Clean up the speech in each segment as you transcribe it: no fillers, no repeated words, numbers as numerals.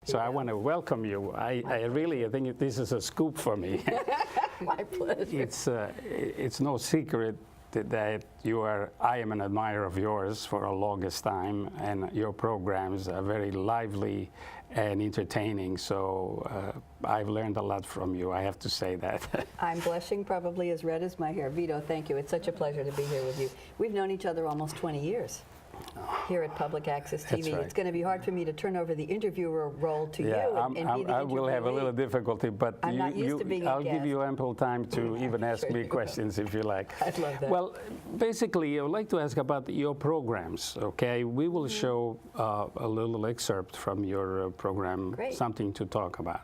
So I want to welcome you. I think this is a scoop for me. My pleasure. It's no secret that I am an admirer of yours for the longest time, and your programs are very lively and entertaining. So I've learned a lot from you. I have to say that. I'm blushing probably as red as my hair. Vito, thank you. It's such a pleasure to be here with you. We've known each other almost 20 years. Here at Public Access TV. That's right. It's going to be hard for me to turn over the interviewer role to you and be the I will have a interviewee. little difficulty, but I'm not used to being a I'll give guest. you ample time to even ask Sure me you will. questions if you like. I'd love that. Well, basically, I would like to ask about your programs, okay? We will show a little excerpt from your program, Great. Something to Talk About.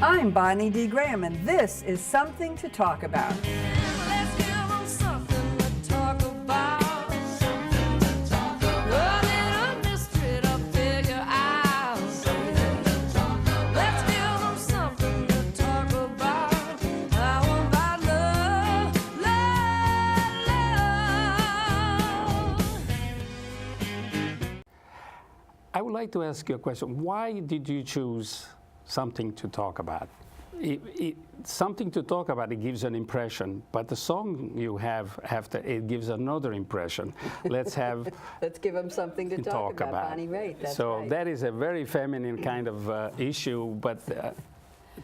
I'm Bonnie D. Graham, and this is Something to Talk About. Let's give 'em something to talk about. A little mystery to figure out. Let's give 'em something to talk about. How about love, love? I would like to ask you a question. Why did you choose Something to Talk About? Something to Talk About, it gives an impression, but the song you have after it gives another impression. Let's give them something to talk about. Bonnie Raitt, that's so right. that is a very feminine kind of issue, but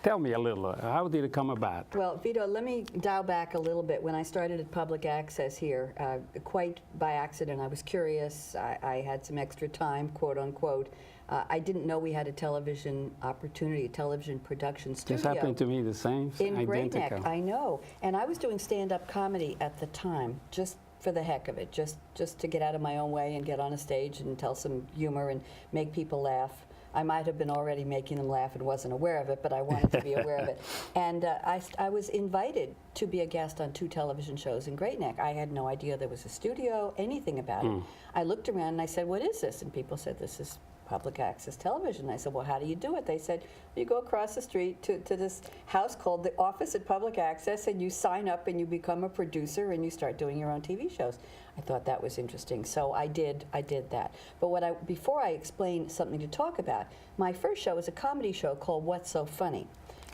tell me a little, how did it come about? Well, Vito, let me dial back a little bit. When I started at Public Access here, quite by accident, I was curious. I had some extra time, quote unquote. I didn't know we had a television opportunity, a television production studio. This happened to me the same, In Great identical. Neck, I know. And I was doing stand-up comedy at the time, just for the heck of it, just to get out of my own way and get on a stage and tell some humor and make people laugh. I might have been already making them laugh and wasn't aware of it, but I wanted to be aware of it. And I was invited to be a guest on 2 television shows in Great Neck. I had no idea there was a studio, anything about it. I looked around and I said, what is this? And people said, this is Public Access Television. I said, well, how do you do it? They said, you go across the street to this house called the Office at Public Access, and you sign up and you become a producer and you start doing your own TV shows. I thought that was interesting, so I did that. But before I explain Something to Talk About, my first show was a comedy show called What's So Funny.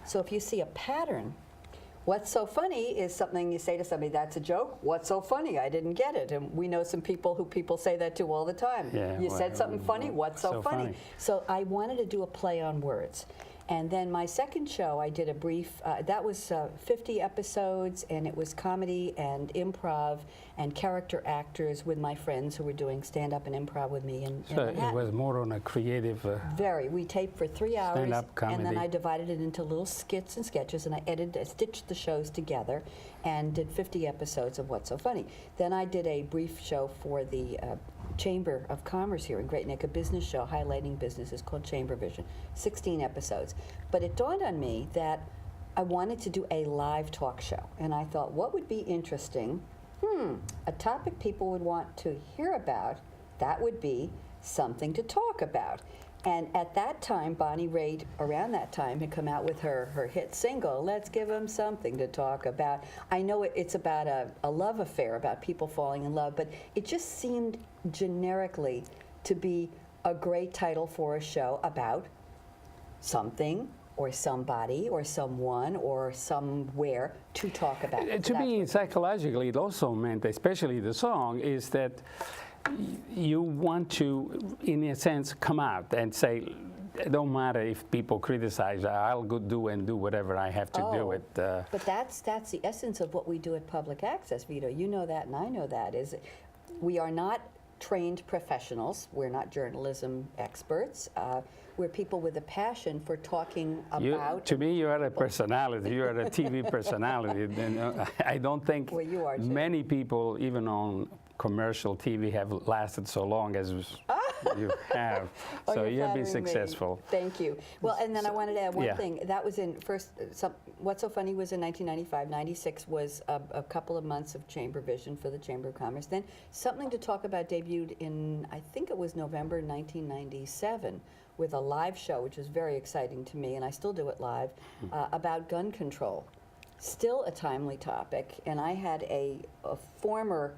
So if you see a pattern, what's so funny is something you say to somebody, that's a joke, what's so funny? I didn't get it. And we know some people who people say that to all the time. Yeah, you said something funny, what's so funny? So I wanted to do a play on words. And then my second show, I did a brief, that was 50 episodes, and it was comedy and improv and character actors with my friends who were doing stand-up and improv with me in So Manhattan. it was more on a creative... Very. We taped for 3 hours, Stand-up and then comedy. I divided it into little skits and sketches, and I stitched the shows together and did 50 episodes of What's So Funny. Then I did a brief show for the Chamber of Commerce here in Great Neck, a business show highlighting businesses called Chamber Vision, 16 episodes. But it dawned on me that I wanted to do a live talk show, and I thought, what would be interesting? A topic people would want to hear about, that would be something to talk about. And at that time, Bonnie Raitt, around that time, had come out with her hit single, Let's Give 'Em Something to Talk About. I know it's about a love affair, about people falling in love, but it just seemed generically to be a great title for a show about something or somebody or someone or somewhere to talk about. To me, psychologically, it also meant, especially the song, is that you want to, in a sense, come out and say, it don't matter if people criticize, I'll go do whatever I have to do it. But that's the essence of what we do at Public Access, Vito. You know that and I know that, is we are not trained professionals. We're not journalism experts. We're people with a passion for talking about... To me, you are a personality. You are a TV personality. I don't think Well, you are too. many people, even on commercial TV, have lasted so long as you have. Oh, So you're you have been flattering me. successful. Thank you. Well, and then I wanted to add one yeah. thing. That was in What's So Funny was in 1995. 96 was a couple of months of Chamber Vision for the Chamber of Commerce. Then Something to Talk About debuted in, I think it was November 1997, with a live show, which was very exciting to me, and I still do it live, about gun control. Still a timely topic, and I had a former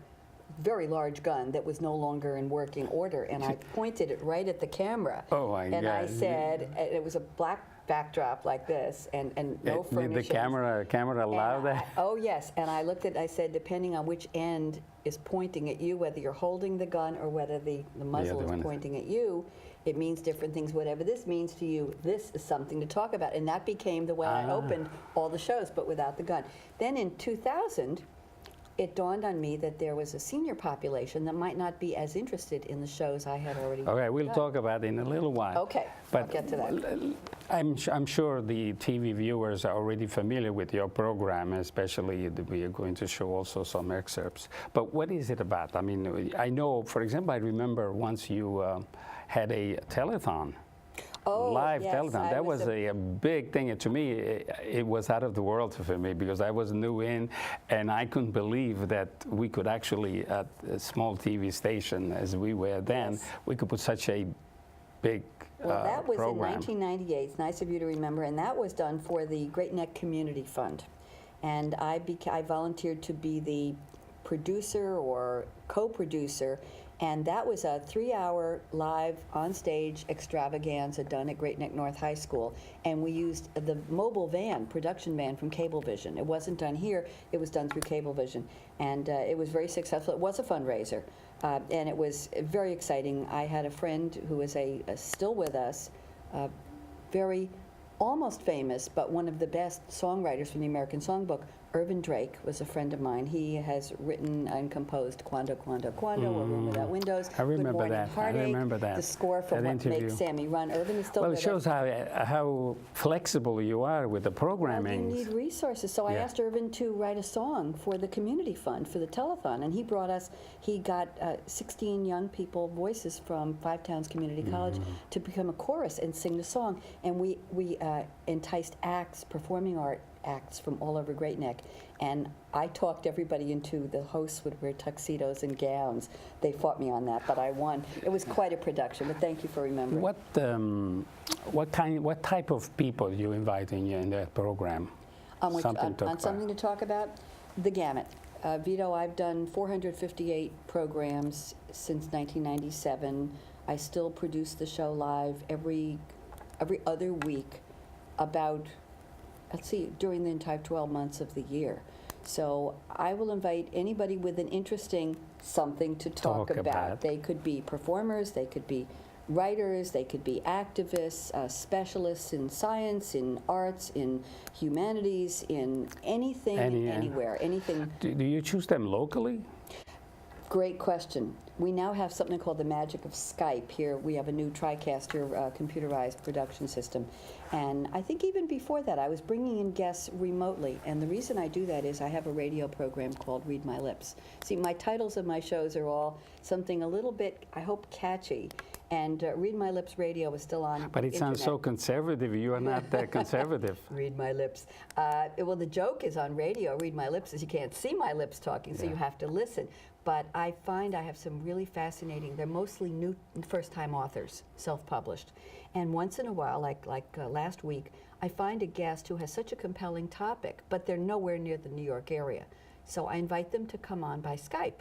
very large gun that was no longer in working order, and I pointed it right at the camera. Oh, my And I God. said, and it was a black backdrop like this, and no Did furnishings. the camera allow And that? oh, yes. And I looked at, I said, depending on which end is pointing at you, whether you're holding the gun or whether the muzzle other is one. pointing at you, it means different things. Whatever this means to you, this is something to talk about. And that became the way I opened all the shows, but without the gun. Then in 2000, it dawned on me that there was a senior population that might not be as interested in the shows I had already Okay, we'll done. talk about it in a little while. Okay, I'll get to that. I'm sure the TV viewers are already familiar with your program, especially we are going to show also some excerpts. But what is it about? I mean, I know, for example, I remember once you had a telethon. Oh, Live yes, telethon. I That was a- a big thing. And to me, it was out of the world for me because I was new in, and I couldn't believe that we could actually, at a small TV station as we were then, Yes. we could put such a big Well, that was program. in 1998. It's nice of you to remember. And that was done for the Great Neck Community Fund. And I volunteered to be the producer or co-producer. And that was a 3-hour live on-stage extravaganza done at Great Neck North High School. And we used the mobile van, production van from Cablevision. It wasn't done here. It was done through Cablevision. And it was very successful. It was a fundraiser. And it was very exciting. I had a friend who is still with us, very almost famous, but one of the best songwriters from the American Songbook. Irvin Drake was a friend of mine. He has written and composed Quando, Quando, Quando, A Room Without Windows, I remember Good Morning, that. I Heartache, remember that. the score from That What interview. Makes Sammy Run. Irvin is still Well, with it shows us. how flexible you are with the Well, programming. you need resources. So I Yeah. asked Irvin to write a song for the community fund, for the telethon. And he got 16 young people voices from Five Towns Community College to become a chorus and sing the song. And we enticed acts, performing art acts from all over Great Neck. And I talked everybody into, the hosts would wear tuxedos and gowns. They fought me on that, but I won. It was quite a production, but thank you for remembering. What type of people do you invite in that program? On Something to talk about. something to talk about? The gamut. Vito, I've done 458 programs since 1997. I still produce the show live every other week about, let's see, during the entire 12 months of the year. So I will invite anybody with an interesting something to talk about. They could be performers, they could be writers, they could be activists, specialists in science, in arts, in humanities, in anything, anywhere, anything. Do you choose them locally? Great question. We now have something called the magic of Skype here. We have a new TriCaster computerized production system. And I think even before that, I was bringing in guests remotely. And the reason I do that is I have a radio program called Read My Lips. See, my titles of my shows are all something a little bit, I hope, catchy. And Read My Lips radio is still on But it sounds so internet. conservative. You are not that conservative. Read My Lips. Well, the joke is on radio, Read My Lips, is you can't see my lips talking, so you have to listen. But I find I have some really fascinating, they're mostly new first-time authors, self-published. And once in a while, like last week, I find a guest who has such a compelling topic, but they're nowhere near the New York area. So I invite them to come on by Skype.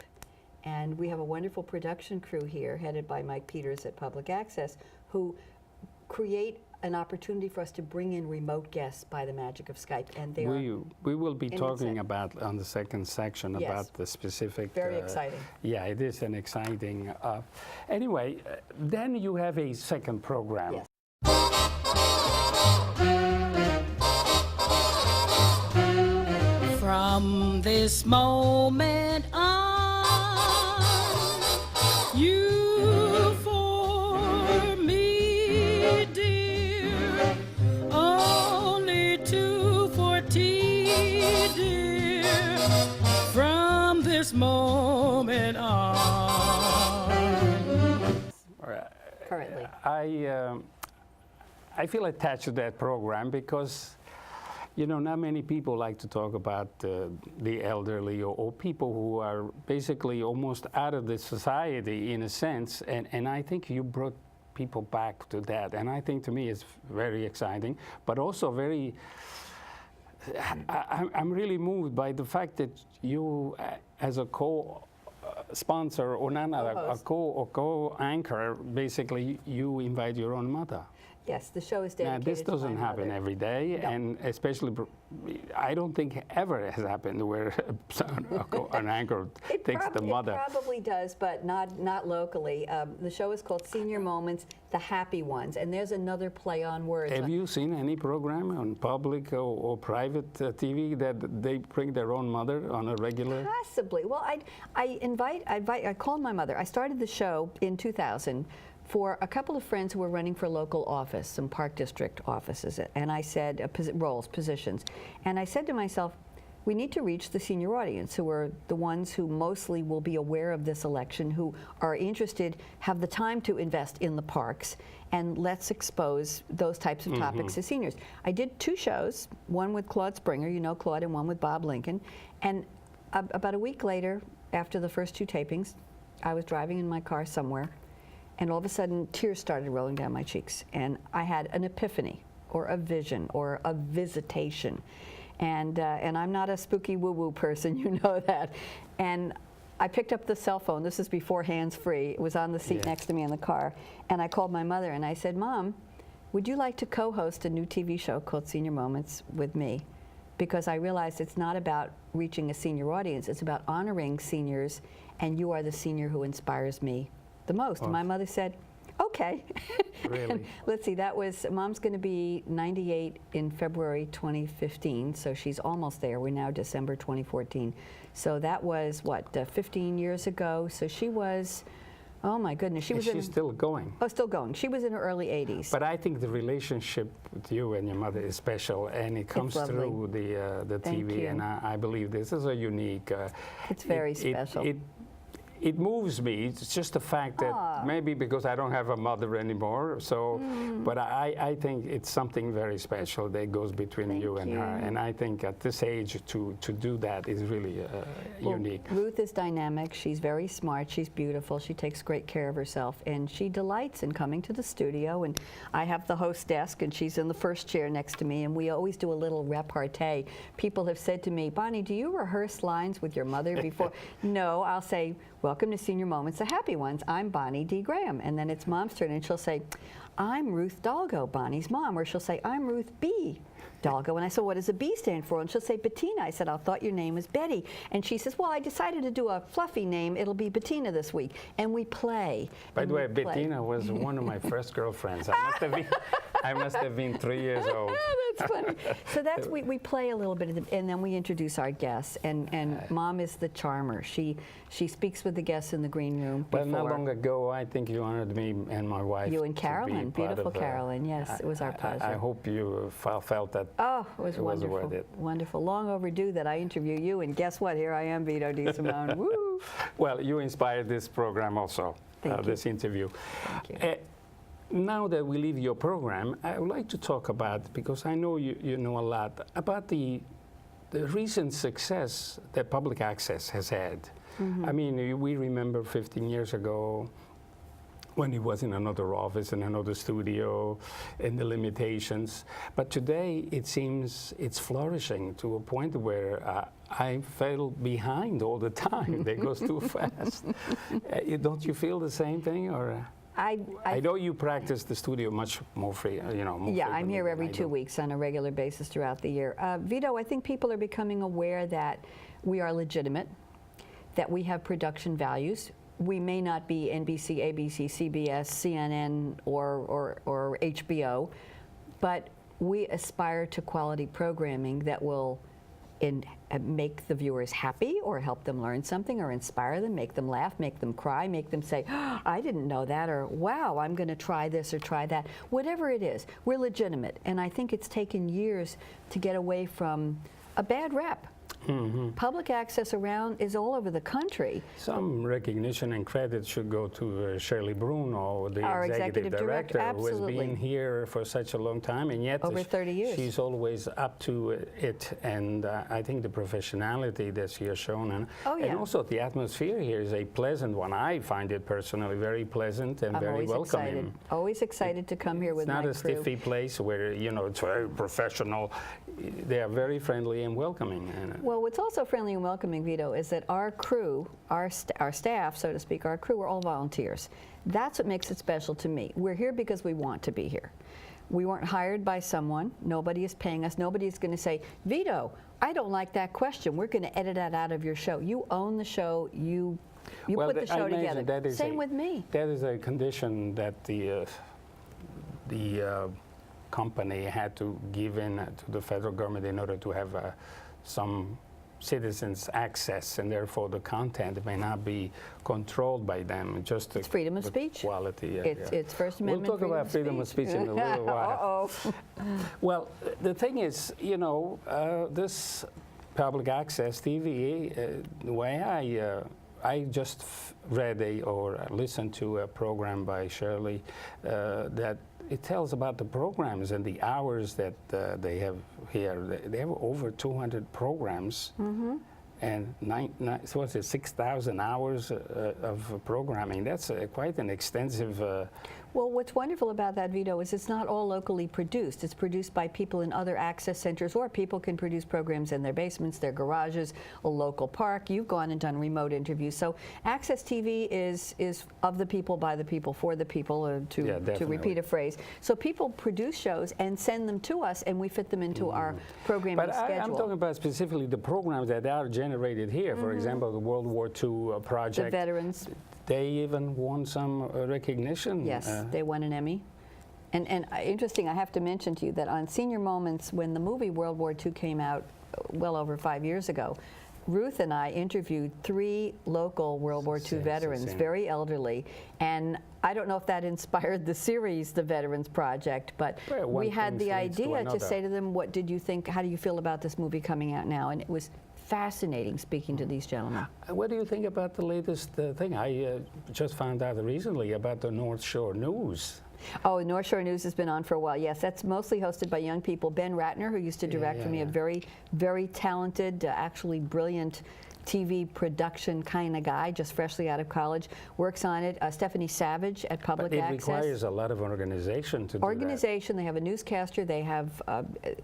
And we have a wonderful production crew here, headed by Mike Peters at Public Access, who create an opportunity for us to bring in remote guests by the magic of Skype. And they are We will be in talking it. about on the second section Yes. about the specific. Very exciting. Yeah, it is an exciting. Anyway, then you have a second program. Yes. From this moment on, you for me, dear, only 2:14, dear. From this moment on. currently. I feel attached to that program because, you know, not many people like to talk about the elderly or people who are basically almost out of the society in a sense. And I think you brought people back to that. And I think to me it's very exciting, but also very, I'm really moved by the fact that you, as a sponsor or not a Co-host. co-anchor, basically you invite your own mother. Yes, the show is Now, dedicated this to my doesn't happen mother. every day, No. and especially, I don't think ever has happened where an anchor takes the mother. It probably does, but not locally. The show is called Senior Moments, The Happy Ones, and there's another play on words. Have you seen any program on public or private TV that they bring their own mother on a regular? Possibly. Well, I called my mother. I started the show in 2000 for a couple of friends who were running for local office, some Park District offices, and I said, positions. And I said to myself, we need to reach the senior audience, who are the ones who mostly will be aware of this election, who are interested, have the time to invest in the parks, and let's expose those types of topics to seniors. I did 2 shows, one with Claude Springer, you know Claude, and one with Bob Lincoln. And about a week later, after the first 2 tapings, I was driving in my car somewhere, and all of a sudden tears started rolling down my cheeks, and I had an epiphany or a vision or a visitation. And I'm not a spooky woo-woo person, you know that. And I picked up the cell phone. This is before hands-free. It was on the seat next to me in the car. And I called my mother and I said, Mom, would you like to co-host a new TV show called Senior Moments with me? Because I realized it's not about reaching a senior audience. It's about honoring seniors, and you are the senior who inspires me the most. And my mother said, okay. Really? And let's see, that was, Mom's going to be 98 in February 2015, so she's almost there. We're now December 2014. So that was, what, 15 years ago? So she was, oh my goodness, she was She's still going. Oh, still going. She was in her early 80s. But I think the relationship with you and your mother is special, and it comes lovely. through the Thank TV, you. and I believe this is a unique. It's very special. It moves me. It's just the fact that maybe because I don't have a mother anymore, so, but I think it's something very special that goes between you and her. And I think at this age to do that is really unique. Ruth is dynamic. She's very smart. She's beautiful. She takes great care of herself, and she delights in coming to the studio. And I have the host desk, and she's in the first chair next to me, and we always do a little repartee. People have said to me, Bonnie, do you rehearse lines with your mother before? No, I'll say, welcome to Senior Moments, the Happy Ones. I'm Bonnie D. Graham. And then it's Mom's turn, and she'll say, I'm Ruth Dalgo, Bonnie's mom. Or she'll say, I'm Ruth B. Dalgo. And I said, what does a B stand for? And she'll say, Bettina. I said, I thought your name was Betty. And she says, well, I decided to do a fluffy name. It'll be Bettina this week. And we play. By the way, Bettina was one of my first girlfriends. I must have been 3 years old. That's funny. So that's we play a little bit, and then we introduce our guests. And Mom is the charmer. She speaks with the guests in the green room. Well, not before. long ago, I think you honored me and my wife. You and to be Carolyn, part beautiful of, Carolyn. Yes, it was our pleasure. I hope you felt that. Oh, it was It was wonderful. worth it. Wonderful. Long overdue that I interview you, and guess what? Here I am, Vito Di Simone. Woo! Well, you inspired this program also, Thank you. this interview. Thank you. Now that we leave your program, I would like to talk about, because I know you know a lot, about the recent success that public access has had. Mm-hmm. I mean, we remember 15 years ago when he was in another office, in another studio, and the limitations. But today, it seems it's flourishing to a point where I fell behind all the time. It goes too fast. Don't you feel the same thing, or? I know you practice the studio much more free, more Yeah, I'm frequently here than every I 2 do. weeks on a regular basis throughout the year. Vito, I think people are becoming aware that we are legitimate, that we have production values. We may not be NBC, ABC, CBS, CNN, or HBO, but we aspire to quality programming that will make the viewers happy, or help them learn something, or inspire them, make them laugh, make them cry, make them say, oh, I didn't know that, or wow, I'm going to try this or try that. Whatever it is, we're legitimate. And I think it's taken years to get away from a bad rep. Mm-hmm. Public access around is all over the country. Some recognition and credit should go to Shirley Bruno, the Our executive executive director, who has absolutely. been here for such a long time, and yet Over 30 years. she's always up to it. And I think the professionality that she has shown, and also the atmosphere here is a pleasant one. I find it personally very pleasant and I'm very always welcoming. excited. Always excited to come here with my crew. It's not a stiffy place where it's very professional. They are very friendly and welcoming. And Well, what's also friendly and welcoming, Vito, is that our crew, our staff, so to speak, our crew are all volunteers. That's what makes it special to me. We're here because we want to be here. We weren't hired by someone. Nobody is paying us. Nobody's going to say, Vito, I don't like that question. We're going to edit that out of your show. You own the show. You put the show together. Same with me. That is a condition that the company had to give in to the federal government in order to have some citizens access, and therefore the content may not be controlled by them. Just It's freedom of the speech. Quality. It's First Amendment. We'll talk about freedom of speech in a little while. Uh-oh. Well, the thing is, you know, this public access TV, the way I just read or listened to a program by Shirley that it tells about the programs and the hours that they have here. They have over 200 programs. And so what's it, 6,000 hours of programming. That's quite an extensive. Well, what's wonderful about that, Vito, is it's not all locally produced. It's produced by people in other access centers, or people can produce programs in their basements, their garages, a local park. You've gone and done remote interviews. So Access TV is of the people, by the people, for the people, to repeat a phrase. So people produce shows and send them to us, and we fit them into our programming schedule. I'm talking about specifically the programs that are generated here. For example, the World War II project. The veterans. They even won some recognition. Yes, they won an Emmy. And interesting, I have to mention to you that on Senior Moments, when the movie World War II came out well over 5 years ago, Ruth and I interviewed 3 local World War II veterans, very elderly, and I don't know if that inspired the series, The Veterans Project, but we had the idea to say to them, what did you think, how do you feel about this movie coming out now? And it was fascinating speaking to these gentlemen. What do you think about the latest thing? I just found out recently about the North Shore News. Oh, North Shore News has been on for a while. Yes, that's mostly hosted by young people. Ben Ratner, who used to direct for me, a very, very talented, actually brilliant TV production kind of guy, just freshly out of college, works on it. Stephanie Savage at Public Access. It requires a lot of organization to do that. Organization, they have a newscaster, they have,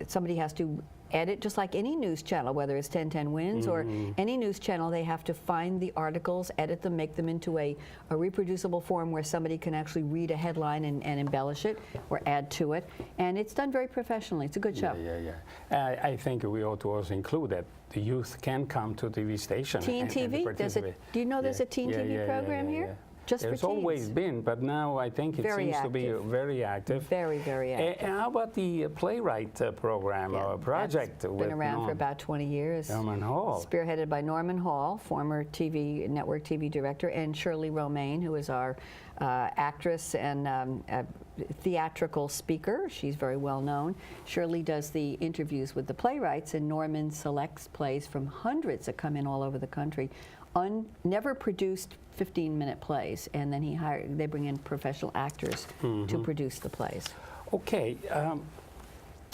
somebody has to edit, just like any news channel, whether it's 1010 Wins or any news channel, they have to find the articles, edit them, make them into a reproducible form where somebody can actually read a headline and embellish it or add to it. And it's done very professionally. It's a good show. I think we ought to also include that the youth can come to TV station. Teen TV? Do you know there's a teen TV program here? Just There's for teens. always been, but now I think it seems to be very active. Very, very active. And how about the playwright program or project? That's been around for about 20 years. Norman Hall. Spearheaded by Norman Hall, former network TV director, and Shirley Romaine, who is our actress and theatrical speaker. She's very well known. Shirley does the interviews with the playwrights, and Norman selects plays from hundreds that come in all over the country. Never produced 15-minute plays, and then they bring in professional actors to produce the plays. Okay.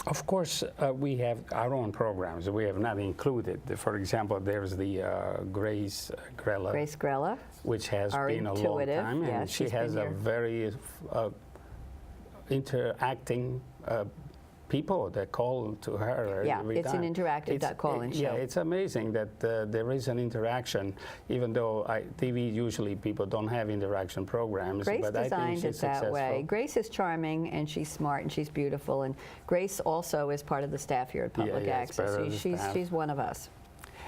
Of course, we have our own programs. We have not included. For example, there's the Grace Grella. Grace Grella. Which has been a long time, and she has a very interacting people that call to her. Yeah, it's an interactive call-in show. Yeah, it's amazing that there is an interaction, even though TV usually people don't have interaction programs. Grace but designed I think she's it that successful. way. Grace is charming, and she's smart, and she's beautiful, and Grace also is part of the staff here at Public Access. She's one of us.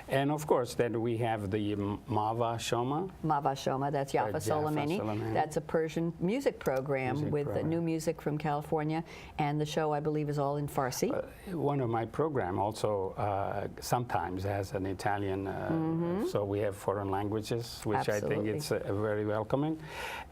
And of course, then we have the Mava Shoma. Mava Shoma, that's Jaffa Soleimani. That's a Persian music program with new music from California, and the show, I believe, is all in Farsi. One of my program also sometimes has an Italian, so we have foreign languages, which I think it's very welcoming.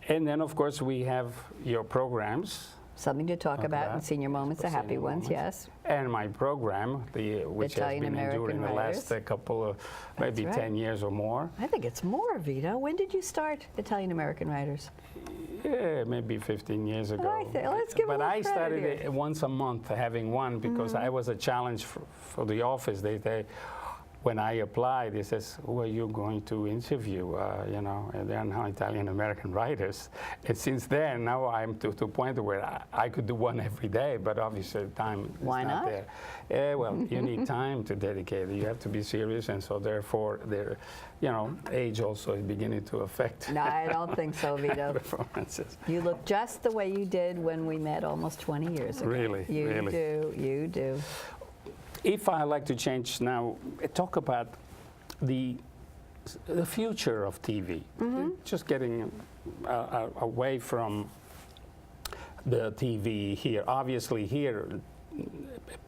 And then, of course, we have your programs. Something to talk about in Senior Moments, the happy ones, yes. And my program, which has been enduring the last couple of, maybe 10 years or more. I think it's more, Vito. When did you start Italian American Writers? Yeah, maybe 15 years ago. Let's give But I started it once a month, having one, because I was a challenge for the office. They say, when I applied, they says, who are you going to interview? You know, and they're now Italian-American writers. And since then, now I'm to a point where I could do one every day, but obviously time is Why not? there. Well, you need time to dedicate. You have to be serious, and so therefore, their, you know, age also is beginning to affect No, I don't think so, Vito. performances. You look just the way you did when we met almost 20 years ago. Really, You really. do, you do. If I like to change now, talk about the future of TV. Just getting away from the TV here. Obviously here,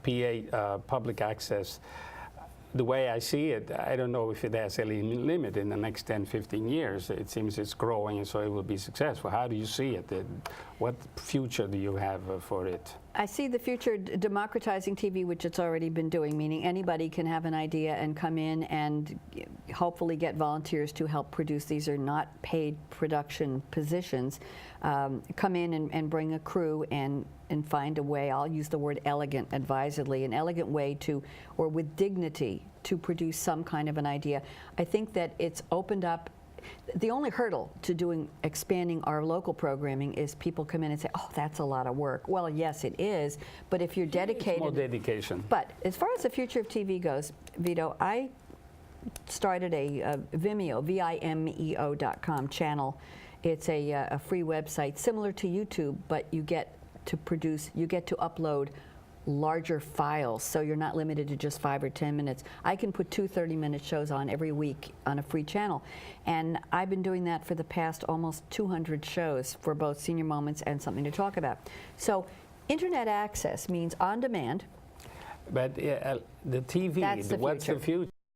PA, public access, the way I see it, I don't know if it has any limit in the next 10, 15 years. It seems it's growing, and so it will be successful. How do you see it? What future do you have for it? I see the future democratizing TV, which it's already been doing, meaning anybody can have an idea and come in and hopefully get volunteers to help produce. These are not paid production positions. Come in and bring a crew and find a way, I'll use the word elegant advisedly, an elegant way to, or with dignity, to produce some kind of an idea. I think that it's opened up. The only hurdle to expanding our local programming is people come in and say, oh, that's a lot of work. Well, yes, it is, but if you're dedicated. More dedication. But as far as the future of TV goes, Vito, I started a Vimeo, Vimeo.com channel. It's a free website similar to YouTube, but you get to upload larger files, so you're not limited to just 5 or 10 minutes. I can put 2 30-minute shows on every week on a free channel, and I've been doing that for the past almost 200 shows for both Senior Moments and Something to Talk About. So internet access means on demand. But the TV, That's the what's the future. future?